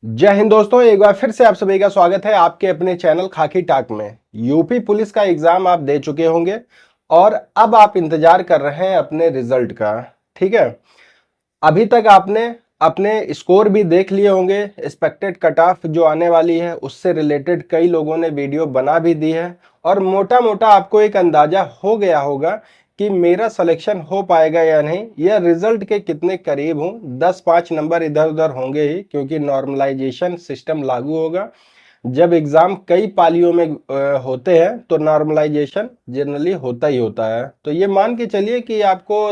जय हिंद दोस्तों, एक बार फिर से आप सभी का स्वागत है आपके अपने चैनल खाकी टाक में। यूपी पुलिस का एग्जाम आप दे चुके होंगे और अब आप इंतजार कर रहे हैं अपने रिजल्ट का। ठीक है, अभी तक आपने अपने स्कोर भी देख लिए होंगे। एक्सपेक्टेड कट ऑफ जो आने वाली है उससे रिलेटेड कई लोगों ने वीडियो बना भी दी है और मोटा मोटा आपको एक अंदाजा हो गया होगा कि मेरा सिलेक्शन हो पाएगा या नहीं, या रिजल्ट के कितने करीब हूं। 10-5 नंबर इधर उधर होंगे ही, क्योंकि नॉर्मलाइजेशन सिस्टम लागू होगा। जब एग्जाम कई पालियों में होते हैं तो नॉर्मलाइजेशन जनरली होता ही होता है। तो ये मान के चलिए कि आपको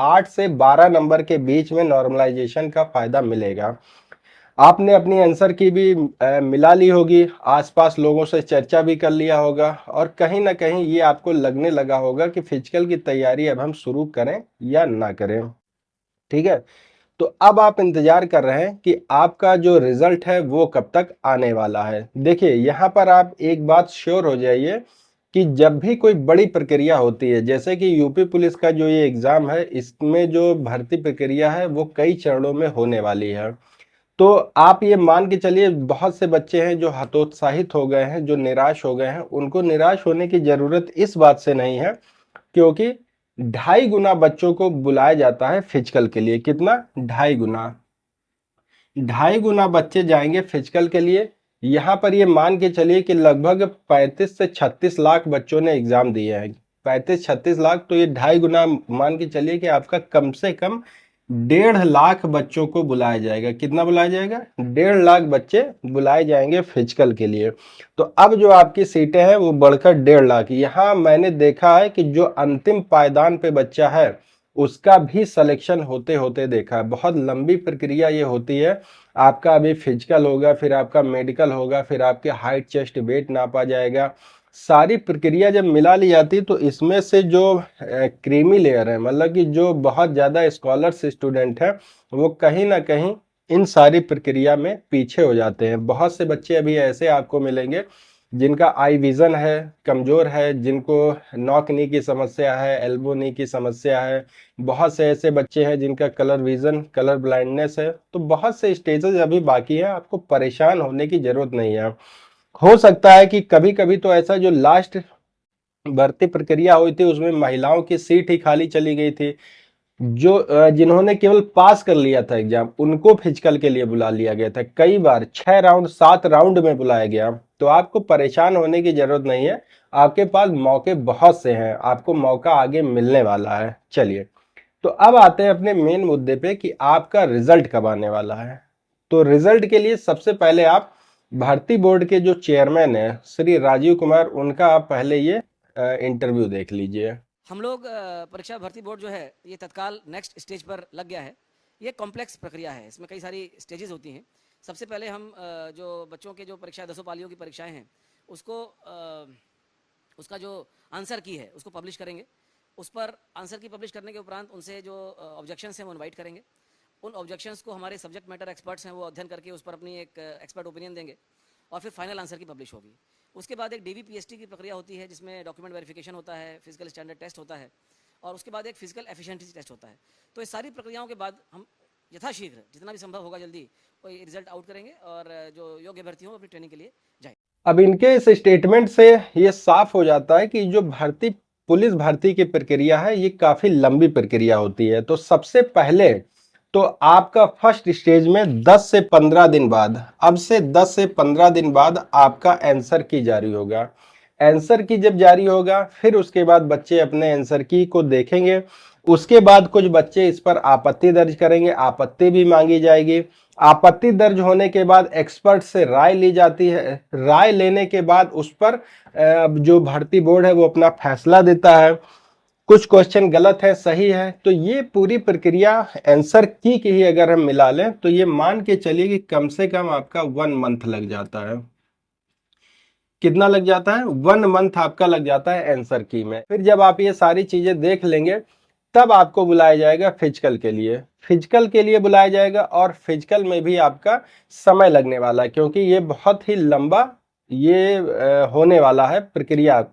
8 से 12 नंबर के बीच में नॉर्मलाइजेशन का फायदा मिलेगा। आपने अपनी आंसर की भी मिला ली होगी, आसपास लोगों से चर्चा भी कर लिया होगा और कहीं ना कहीं ये आपको लगने लगा होगा कि फिजिकल की तैयारी अब हम शुरू करें या ना करें। ठीक है, तो अब आप इंतजार कर रहे हैं कि आपका जो रिजल्ट है वो कब तक आने वाला है। देखिए, यहाँ पर आप एक बात श्योर हो जाइए कि जब भी कोई बड़ी प्रक्रिया होती है, जैसे कि यूपी पुलिस का जो ये एग्जाम है, इसमें जो भर्ती प्रक्रिया है वो कई चरणों में होने वाली है। तो आप ये मान के चलिए, बहुत से बच्चे हैं जो हतोत्साहित हो गए हैं, जो निराश हो गए हैं। उनको निराश होने की जरूरत इस बात से नहीं है, क्योंकि 2.5 गुना बच्चों को बुलाया जाता है फिजिकल के लिए। कितना? 2.5 गुना। 2.5 गुना बच्चे जाएंगे फिजिकल के लिए। यहाँ पर ये मान के चलिए कि लगभग 35 से 36 लाख बच्चों ने एग्जाम दिए हैं। 35-36 लाख, तो ये 2.5 गुना मान के चलिए कि आपका कम से कम 1.5 लाख बच्चों को बुलाया जाएगा। कितना बुलाया जाएगा? 1.5 लाख बच्चे बुलाए जाएंगे फिजिकल के लिए। तो अब जो आपकी सीटें हैं वो बढ़कर 1.5 लाख। यहाँ मैंने देखा है कि जो अंतिम पायदान पे बच्चा है उसका भी सिलेक्शन होते होते देखा है। बहुत लंबी प्रक्रिया ये होती है। आपका अभी फिजिकल होगा, फिर आपका मेडिकल होगा, फिर आपके हाइट चेस्ट वेट नापा जाएगा। सारी प्रक्रिया जब मिला ली जाती तो इसमें से जो क्रीमी लेयर है, मतलब कि जो बहुत ज्यादा स्कॉलर्स स्टूडेंट है, वो कहीं ना कहीं इन सारी प्रक्रिया में पीछे हो जाते हैं। बहुत से बच्चे अभी ऐसे आपको मिलेंगे जिनका आई विजन है, कमजोर है, जिनको नॉक नी की समस्या है, एल्बो नी की समस्या है। बहुत से ऐसे बच्चे हैं जिनका कलर विजन, कलर ब्लाइंडनेस है। तो बहुत से स्टेजेस अभी बाकी हैं, आपको परेशान होने की जरूरत नहीं है। हो सकता है कि कभी कभी तो ऐसा जो लास्ट भर्ती प्रक्रिया हुई थी उसमें महिलाओं की सीट ही खाली चली गई थी। जो जिन्होंने केवल पास कर लिया था एग्जाम, उनको फिजिकल के लिए बुला लिया गया था। कई बार 6 राउंड 7 राउंड में बुलाया गया। तो आपको परेशान होने की जरूरत नहीं है, आपके पास मौके बहुत से हैं, आपको मौका आगे मिलने वाला है। चलिए, तो अब आते हैं अपने मेन मुद्दे पे कि आपका रिजल्ट कब आने वाला है। तो रिजल्ट के लिए सबसे पहले आप भर्ती बोर्ड के जो चेयरमैन है श्री राजीव कुमार, उनका आप पहले ये इंटरव्यू देख लीजिए। हम लोग परीक्षा भर्ती बोर्ड जो है ये तत्काल नेक्स्ट स्टेज पर लग गया है। ये कॉम्प्लेक्स प्रक्रिया है, इसमें कई सारी स्टेजेस होती हैं। सबसे पहले हम जो बच्चों के जो परीक्षा 200 पालियों की परीक्षाएं हैं उसको उसका जो आंसर की है उसको पब्लिश करेंगे। उस पर आंसर की पब्लिश करने के उपरांत उनसे जो ऑब्जेक्शंस हैं वो इनवाइट करेंगे। उन ऑब्जेक्शंस को हमारे सब्जेक्ट मैटर एक्सपर्ट्स हैं वो अध्ययन करके उस पर अपनी एक एक्सपर्ट ओपिनियन देंगे और फिर फाइनल आंसर की पब्लिश होगी। उसके बाद एक डीवीपीएसटी की प्रक्रिया होती है जिसमें डॉक्यूमेंट वेरिफिकेशन होता है, फिजिकल स्टैंडर्ड टेस्ट होता है और उसके बाद एक फिजिकल एफिशिएंसी टेस्ट होता है। तो इस सारी प्रक्रियाओं के बाद हम यथाशीघ्र जितना भी संभव होगा जल्दी कोई रिजल्ट आउट करेंगे और जो योग्य अभ्यर्थी हों अपनी ट्रेनिंग के लिए जाएंगे। अब इनके इस स्टेटमेंट से ये साफ हो जाता है कि जो भर्ती पुलिस भर्ती की प्रक्रिया है ये काफी लंबी प्रक्रिया होती है। तो सबसे पहले तो आपका फर्स्ट स्टेज में 10 से 15 दिन बाद, अब से 10 से 15 दिन बाद आपका आंसर की जारी होगा। आंसर की जब जारी होगा फिर उसके बाद बच्चे अपने आंसर की को देखेंगे। उसके बाद कुछ बच्चे इस पर आपत्ति दर्ज करेंगे, आपत्ति भी मांगी जाएगी। आपत्ति दर्ज होने के बाद एक्सपर्ट से राय ली जाती है। राय लेने के बाद उस पर जो भर्ती बोर्ड है वो अपना फैसला देता है। कुछ क्वेश्चन गलत है, सही है, तो ये पूरी प्रक्रिया आंसर की ही अगर हम मिला लें तो ये मान के चलिए कि कम से कम आपका 1 मंथ लग जाता है। कितना लग जाता है? 1 मंथ आपका लग जाता है आंसर की में। फिर जब आप ये सारी चीजें देख लेंगे तब आपको बुलाया जाएगा फिजिकल के लिए। फिजिकल के लिए बुलाया जाएगा और फिजिकल में भी आपका समय लगने वाला है, क्योंकि ये बहुत ही लंबा ये होने वाला है प्रक्रिया।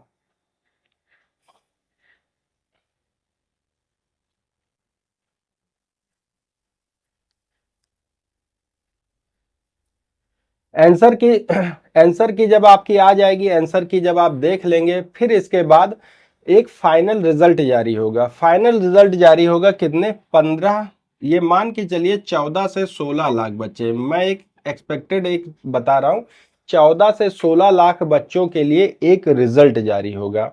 आंसर की आंसर की जब आपकी आ जाएगी, आंसर की जब आप देख लेंगे, फिर इसके बाद एक फाइनल रिजल्ट जारी होगा। फाइनल रिजल्ट जारी होगा कितने, 15, ये मान के चलिए 14 से 16 लाख बच्चे, मैं एक एक्सपेक्टेड एक बता रहा हूं, 14 से 16 लाख बच्चों के लिए एक रिजल्ट जारी होगा।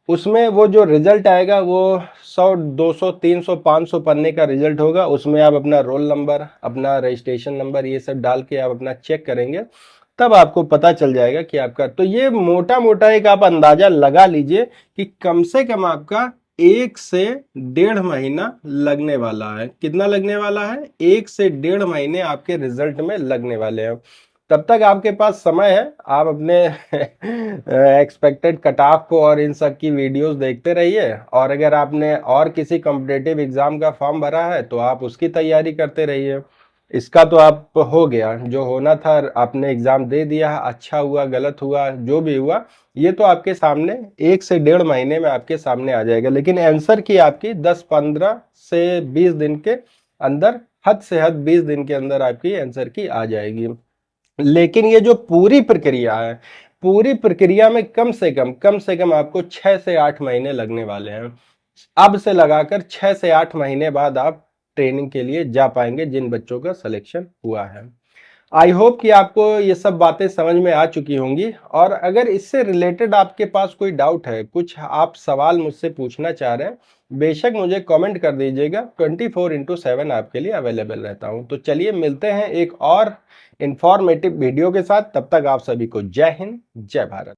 उसमें वो जो रिजल्ट आएगा वो 100, 200, 300, 500 पन्ने का रिजल्ट होगा। उसमें आप अपना रोल नंबर, अपना रजिस्ट्रेशन नंबर, ये सब डाल के आप अपना चेक करेंगे, तब आपको पता चल जाएगा कि आपका, तो ये मोटा मोटा एक आप अंदाजा लगा लीजिए कि कम से कम आपका 1 से 1.5 महीना लगने वाला है। कितना लगने वाला है, 1 से 1.5 महीने आपके रिजल्ट में लगने वाले हैं। तब तक आपके पास समय है, आप अपने एक्सपेक्टेड कट ऑफ को और इन सब की वीडियोस देखते रहिए। और अगर आपने और किसी कॉम्पिटेटिव एग्जाम का फॉर्म भरा है तो आप उसकी तैयारी करते रहिए। इसका तो आप हो गया, जो होना था आपने एग्जाम दे दिया, अच्छा हुआ गलत हुआ जो भी हुआ, ये तो आपके सामने 1 से 1.5 महीने में आपके सामने आ जाएगा। लेकिन आंसर की आपकी 10-15 से 20 दिन के अंदर, हद से हद 20 दिन के अंदर आपकी आंसर की आ जाएगी। लेकिन ये जो पूरी प्रक्रिया है, पूरी प्रक्रिया में कम से कम आपको 6 से 8 महीने लगने वाले हैं। अब से लगाकर 6 से 8 महीने बाद आप ट्रेनिंग के लिए जा पाएंगे, जिन बच्चों का सिलेक्शन हुआ है। आई होप कि आपको ये सब बातें समझ में आ चुकी होंगी। और अगर इससे रिलेटेड आपके पास कोई डाउट है, कुछ आप सवाल मुझसे पूछना चाह रहे हैं, बेशक मुझे कमेंट कर दीजिएगा। 24/7 आपके लिए अवेलेबल रहता हूं। तो चलिए मिलते हैं एक और इंफॉर्मेटिव वीडियो के साथ। तब तक आप सभी को जय हिंद, जय भारत।